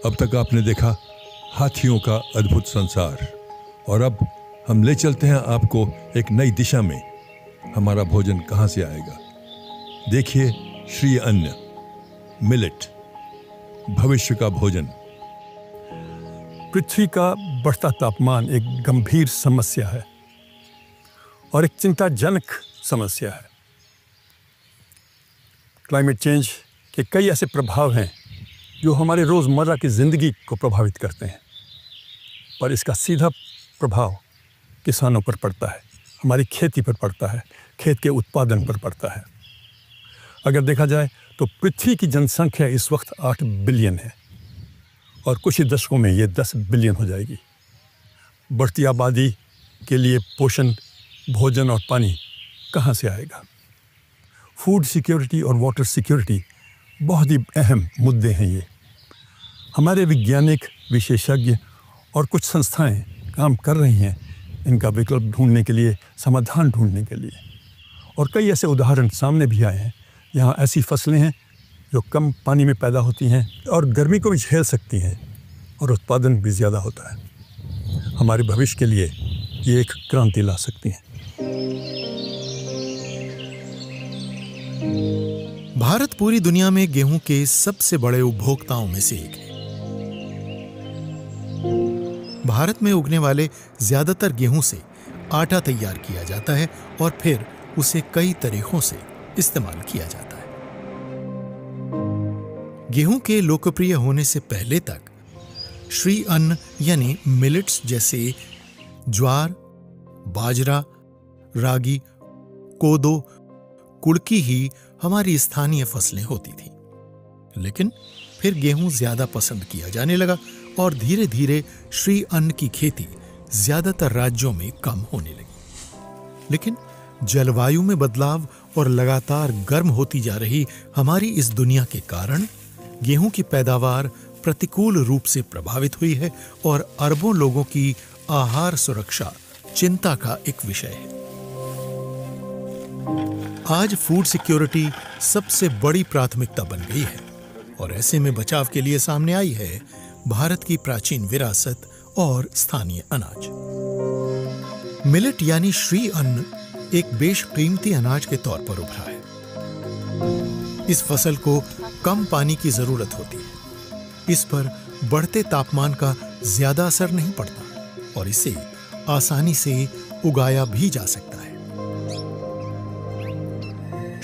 अब तक आपने देखा हाथियों का अद्भुत संसार, और अब हम ले चलते हैं आपको एक नई दिशा में। हमारा भोजन कहाँ से आएगा? देखिए श्री अन्न, मिलेट, भविष्य का भोजन। पृथ्वी का बढ़ता तापमान एक गंभीर समस्या है और एक चिंताजनक समस्या है। क्लाइमेट चेंज के कई ऐसे प्रभाव हैं जो हमारे रोज़मर्रा की ज़िंदगी को प्रभावित करते हैं, पर इसका सीधा प्रभाव किसानों पर पड़ता है, हमारी खेती पर पड़ता है, खेत के उत्पादन पर पड़ता है। अगर देखा जाए तो पृथ्वी की जनसंख्या इस वक्त 8 बिलियन है और कुछ ही दशकों में ये 10 बिलियन हो जाएगी। बढ़ती आबादी के लिए पोषण, भोजन और पानी कहाँ से आएगा? फूड सिक्योरिटी और वाटर सिक्योरिटी बहुत ही अहम मुद्दे हैं ये। हमारे वैज्ञानिक, विशेषज्ञ और कुछ संस्थाएं काम कर रही हैं इनका विकल्प ढूंढने के लिए, समाधान ढूंढने के लिए। और कई ऐसे उदाहरण सामने भी आए हैं। यहाँ ऐसी फसलें हैं जो कम पानी में पैदा होती हैं और गर्मी को भी झेल सकती हैं और उत्पादन भी ज़्यादा होता है। हमारे भविष्य के लिए ये एक क्रांति ला सकती हैं। भारत पूरी दुनिया में गेहूं के सबसे बड़े उपभोक्ताओं में से एक है। भारत में उगने वाले ज्यादातर गेहूं से आटा तैयार किया जाता है और फिर उसे कई तरीकों से इस्तेमाल किया जाता है। गेहूं के लोकप्रिय होने से पहले तक श्री अन्न यानी मिलेट्स जैसे ज्वार, बाजरा, रागी, कोदो, कुड़की ही हमारी स्थानीय फसलें होती थीं। लेकिन फिर गेहूं ज्यादा पसंद किया जाने लगा और धीरे धीरे श्री अन्न की खेती ज्यादातर राज्यों में कम होने लगी। लेकिन जलवायु में बदलाव और लगातार गर्म होती जा रही हमारी इस दुनिया के कारण गेहूं की पैदावार प्रतिकूल रूप से प्रभावित हुई है और अरबों लोगों की आहार सुरक्षा चिंता का एक विषय है। आज फूड सिक्योरिटी सबसे बड़ी प्राथमिकता बन गई है और ऐसे में बचाव के लिए सामने आई है भारत की प्राचीन विरासत और स्थानीय अनाज। मिलेट यानी श्री अन्न एक बेशकीमती अनाज के तौर पर उभरा है। इस फसल को कम पानी की जरूरत होती है। इस पर बढ़ते तापमान का ज्यादा असर नहीं पड़ता और इसे आसानी से उगाया भी जा सकता है।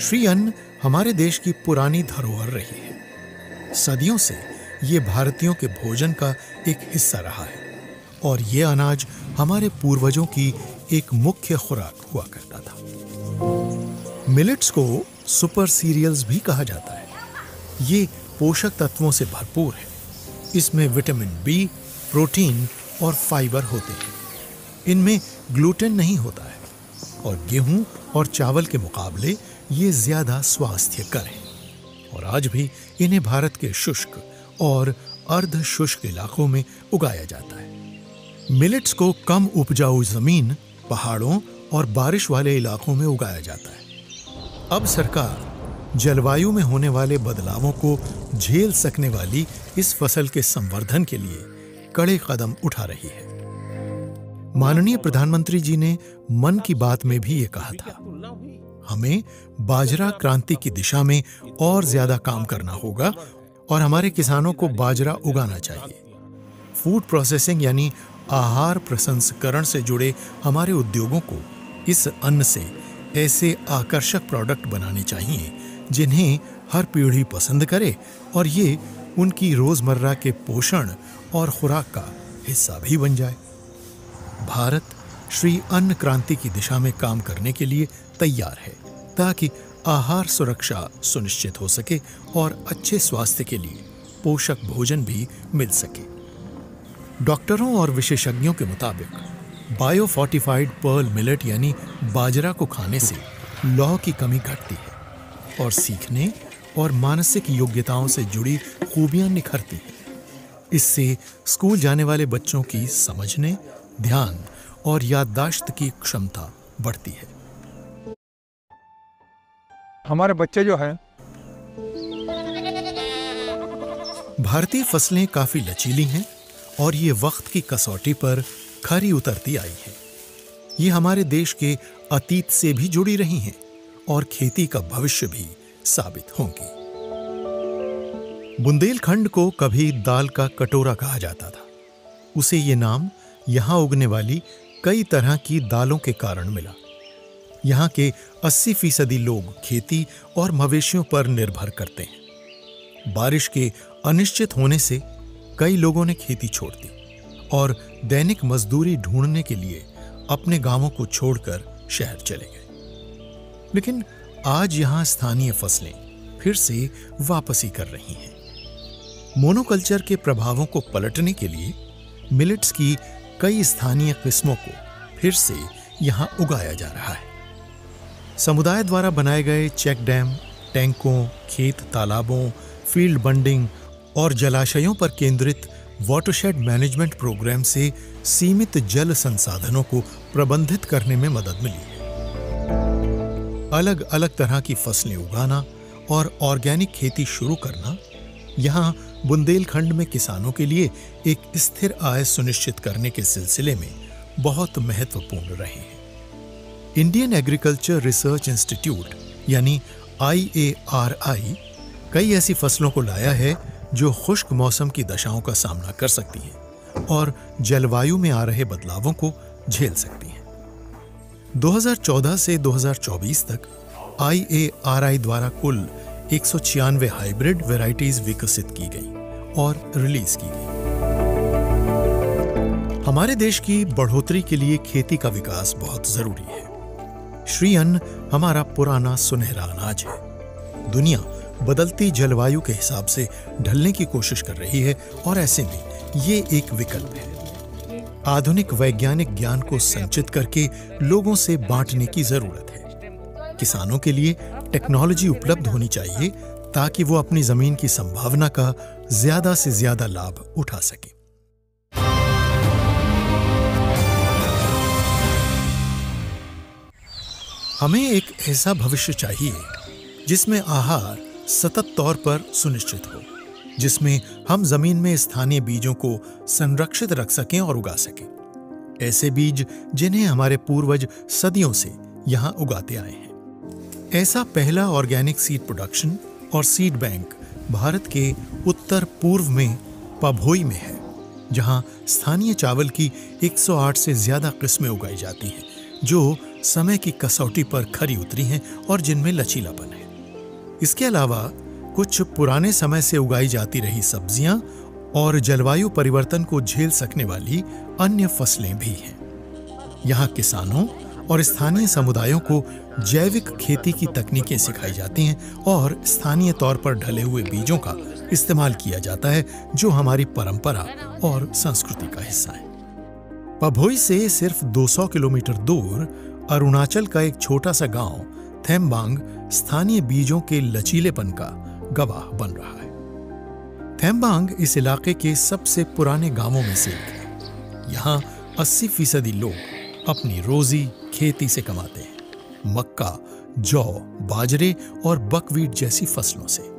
श्री अन्न हमारे देश की पुरानी धरोहर रही है। सदियों से ये भारतीयों के भोजन का एक हिस्सा रहा है और ये अनाज हमारे पूर्वजों की एक मुख्य खुराक हुआ करता था। मिलेट्स को सुपर सीरियल्स भी कहा जाता है। ये पोषक तत्वों से भरपूर है। इसमें विटामिन बी, प्रोटीन और फाइबर होते हैं। इनमें ग्लूटेन नहीं होता है और गेहूं और चावल के मुकाबले ये ज्यादा स्वास्थ्यकर है और आज भी इन्हें भारत के शुष्क और अर्ध शुष्क इलाकों में उगाया जाता है। मिलेट्स को कम उपजाऊ जमीन, पहाड़ों और बारिश वाले इलाकों में उगाया जाता है। अब सरकार जलवायु में होने वाले बदलावों को झेल सकने वाली इस फसल के संवर्धन के लिए कड़े कदम उठा रही है। माननीय प्रधानमंत्री जी ने मन की बात में भी ये कहा था, हमें बाजरा क्रांति की दिशा में और ज्यादा काम करना होगा और हमारे किसानों को बाजरा उगाना चाहिए। फूड प्रोसेसिंग यानी आहार प्रसंस्करण से जुड़े हमारे उद्योगों को इस अन्न से ऐसे आकर्षक प्रोडक्ट बनाने चाहिए जिन्हें हर पीढ़ी पसंद करे और ये उनकी रोजमर्रा के पोषण और खुराक का हिस्सा भी बन जाए। भारत श्री अन्न क्रांति की दिशा में काम करने के लिए तैयार है ताकि आहार सुरक्षा सुनिश्चित हो सके और अच्छे स्वास्थ्य के लिए पोषक भोजन भी मिल सके। डॉक्टरों और विशेषज्ञों के मुताबिक बायो फोर्टिफाइड पर्ल मिलेट यानी बाजरा को खाने से लौह की कमी घटती है और सीखने और मानसिक योग्यताओं से जुड़ी खूबियां निखरती हैं। इससे स्कूल जाने वाले बच्चों की समझने, ध्यान और याददाश्त की क्षमता बढ़ती है। हमारे बच्चे जो हैं भारतीय फसलें काफी लचीली हैं और ये वक्त की कसौटी पर खरी उतरती आई हैं। ये हमारे देश के अतीत से भी जुड़ी रही हैं और खेती का भविष्य भी साबित होंगी। बुंदेलखंड को कभी दाल का कटोरा कहा जाता था। उसे ये नाम यहां उगने वाली कई तरह की दालों के कारण मिला। यहां के 80% लोग खेती और मवेशियों पर निर्भर करते हैं। बारिश के अनिश्चित होने से कई लोगों ने खेती छोड़ दी और दैनिक मजदूरी ढूंढने के लिए अपने गांवों को छोड़कर शहर चले गए। लेकिन आज यहां स्थानीय फसलें फिर से वापसी कर रही हैं। मोनोकल्चर के प्रभावों को पलटने के लिए मिलेट्स की कई स्थानीय किस्मों को फिर से यहां उगाया जा रहा है। समुदाय द्वारा बनाए गए चेक डैम, टैंकों, खेत तालाबों, फील्ड बंडिंग और जलाशयों पर केंद्रित वाटरशेड मैनेजमेंट प्रोग्राम से सीमित जल संसाधनों को प्रबंधित करने में मदद मिली है। अलग अलग तरह की फसलें उगाना और ऑर्गेनिक खेती शुरू करना यहाँ बुंदेलखंड में किसानों के लिए एक स्थिर आय सुनिश्चित करने के सिलसिले में बहुत महत्वपूर्ण रहे हैं। इंडियन एग्रीकल्चर रिसर्च इंस्टीट्यूट यानी IARI कई ऐसी फसलों को लाया है जो खुश्क मौसम की दशाओं का सामना कर सकती हैं और जलवायु में आ रहे बदलावों को झेल सकती हैं। 2014 से 2024 तक IARI द्वारा कुल 196 हाइब्रिड वैरायटीज विकसित की गई और रिलीज की गई। हमारे देश की बढ़ोतरी के लिए खेती का विकास बहुत जरूरी है। श्री अन्न हमारा पुराना सुनहरा अनाज है। दुनिया बदलती जलवायु के हिसाब से ढलने की कोशिश कर रही है और ऐसे में ये एक विकल्प है। आधुनिक वैज्ञानिक ज्ञान को संचित करके लोगों से बांटने की जरूरत है। किसानों के लिए टेक्नोलॉजी उपलब्ध होनी चाहिए ताकि वो अपनी जमीन की संभावना का ज्यादा से ज्यादा लाभ उठा सके। हमें एक ऐसा भविष्य चाहिए जिसमें आहार सतत तौर पर सुनिश्चित हो, जिसमें हम जमीन में स्थानीय बीजों को संरक्षित रख सकें और उगा सकें। ऐसे बीज जिन्हें हमारे पूर्वज सदियों से यहां उगाते आए हैं। ऐसा पहला ऑर्गेनिक सीड प्रोडक्शन और सीड बैंक भारत के उत्तर पूर्व में पभोई में है, जहां स्थानीय चावल की 108 से ज्यादा किस्में उगाई जाती हैं, जो समय की कसौटी पर खरी उतरी हैं और जिनमें लचीलापन है। इसके अलावा कुछ पुराने समय से उगाई जाती रही सब्जियां और जलवायु परिवर्तन को झेल सकने वाली अन्य फसलें भी हैं। यहाँ किसानों और स्थानीय समुदायों को जैविक खेती की तकनीकें सिखाई जाती हैं और स्थानीय तौर पर ढले हुए बीजों का इस्तेमाल किया जाता है, जो हमारी परंपरा और संस्कृति का हिस्सा है। पभोई से सिर्फ 200 किलोमीटर दूर अरुणाचल का एक छोटा सा गांव थेम्बांग स्थानीय बीजों के लचीलेपन का गवाह बन रहा है। थेम्बांग इस इलाके के सबसे पुराने गांवों में से एक है। यहाँ 80% लोग अपनी रोजी खेती से कमाते हैं। मक्का, जौ, बाजरे और बकवीट जैसी फसलों से।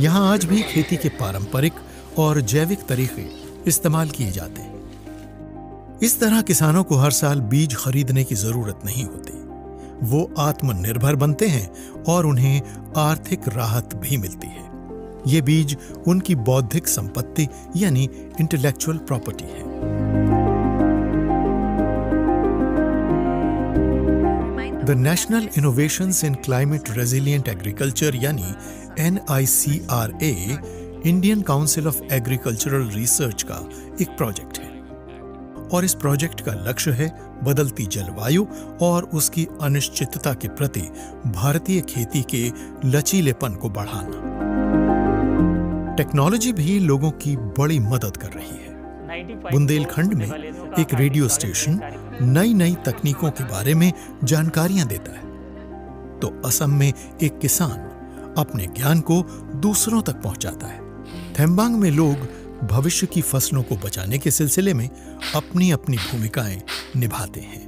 यहाँ आज भी खेती के पारंपरिक और जैविक तरीके इस्तेमाल किए जाते हैं। इस तरह किसानों को हर साल बीज खरीदने की जरूरत नहीं होती। वो आत्मनिर्भर बनते हैं और उन्हें आर्थिक राहत भी मिलती है। ये बीज उनकी बौद्धिक संपत्ति यानी इंटेलेक्चुअल प्रॉपर्टी है। The national innovations in climate resilient agriculture यानी NICRA Indian council of agricultural research का एक प्रोजेक्ट है और इस प्रोजेक्ट का लक्ष्य है बदलती जलवायु और उसकी अनिश्चितता के प्रति भारतीय खेती के लचीलेपन को बढ़ाना। टेक्नोलॉजी भी लोगों की बड़ी मदद कर रही है। बुंदेलखंड में एक रेडियो स्टेशन नई नई तकनीकों के बारे में जानकारियां देता है, तो असम में एक किसान अपने ज्ञान को दूसरों तक पहुंचाता है। थेम्बांग में लोग भविष्य की फसलों को बचाने के सिलसिले में अपनी अपनी भूमिकाएं निभाते हैं।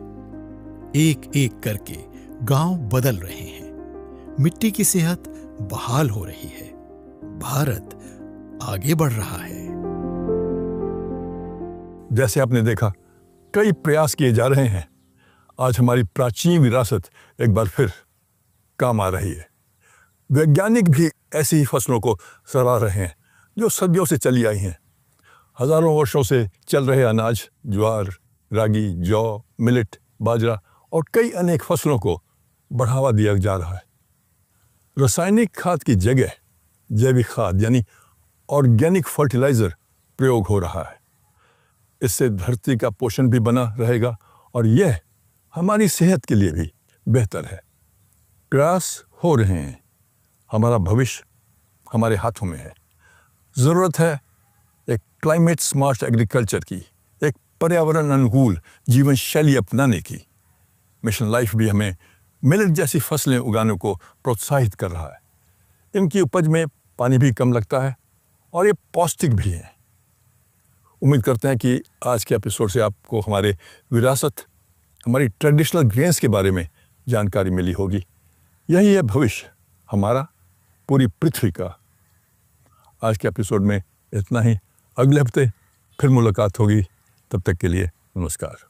एक एक करके गांव बदल रहे हैं, मिट्टी की सेहत बहाल हो रही है, भारत आगे बढ़ रहा है। जैसे आपने देखा, कई प्रयास किए जा रहे हैं। आज हमारी प्राचीन विरासत एक बार फिर काम आ रही है। वैज्ञानिक भी ऐसी ही फसलों को सराह रहे हैं जो सदियों से चली आई हैं। हजारों वर्षों से चल रहे अनाज, ज्वार, रागी, जौ, मिलेट, बाजरा और कई अनेक फसलों को बढ़ावा दिया जा रहा है। रासायनिक खाद की जगह जैविक खाद यानी ऑर्गेनिक फर्टिलाइज़र प्रयोग हो रहा है। इससे धरती का पोषण भी बना रहेगा और यह हमारी सेहत के लिए भी बेहतर है। प्रयास हो रहे हैं, हमारा भविष्य हमारे हाथों में है। ज़रूरत है एक क्लाइमेट स्मार्ट एग्रीकल्चर की, एक पर्यावरण अनुकूल जीवन शैली अपनाने की। मिशन लाइफ भी हमें मिलेट जैसी फसलें उगाने को प्रोत्साहित कर रहा है। इनकी उपज में पानी भी कम लगता है और ये पौष्टिक भी है। उम्मीद करते हैं कि आज के एपिसोड से आपको हमारे विरासत, हमारी ट्रेडिशनल ग्रेन्स के बारे में जानकारी मिली होगी। यही है भविष्य हमारा, पूरी पृथ्वी का। आज के एपिसोड में इतना ही। अगले हफ्ते फिर मुलाकात होगी। तब तक के लिए नमस्कार।